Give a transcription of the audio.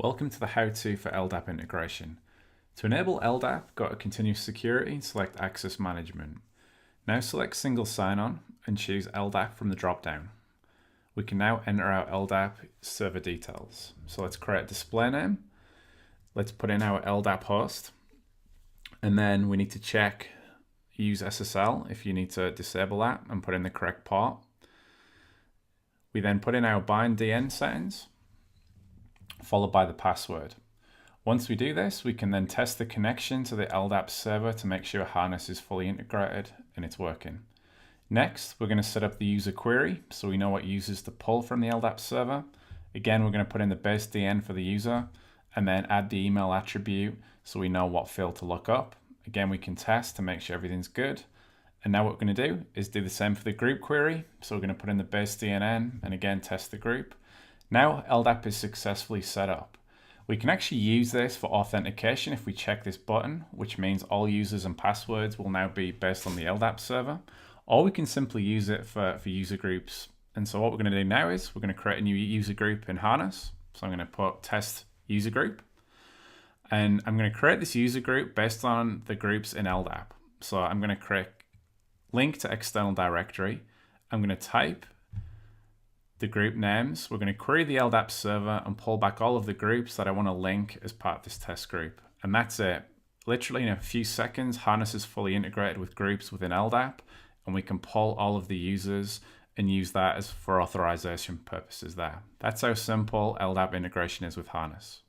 Welcome to the how-to for LDAP integration. To enable LDAP, go to Continuous Security and select Access Management. Now select Single Sign-On and choose LDAP from the drop-down. We can now enter our LDAP server details. So let's create a display name. Let's put in our LDAP host. And then we need to check Use SSL if you need to disable that and put in the correct port. We then put in our bind DN settings, followed by the password. Once we do this, we can then test the connection to the LDAP server to make sure Harness is fully integrated and it's working. Next, we're going to set up the user query so we know what users to pull from the LDAP server. Again, we're going to put in the base DN for the user and then add the email attribute so we know what field to look up. Again, we can test to make sure everything's good. And now what we're going to do is do the same for the group query. So we're going to put in the base DNN and again test the group. Now LDAP is successfully set up. We can actually use this for authentication if we check this button, which means all users and passwords will now be based on the LDAP server, or we can simply use it for user groups. And so what we're going to do now is we're going to create a new user group in Harness. So I'm going to put test user group, and I'm going to create this user group based on the groups in LDAP. So I'm going to create link to external directory. I'm going to type the group names. We're going to query the LDAP server and pull back all of the groups that I want to link as part of this test group. And that's it. Literally in a few seconds, Harness is fully integrated with groups within LDAP, and we can pull all of the users and use that as for authorization purposes there. That's how simple LDAP integration is with Harness.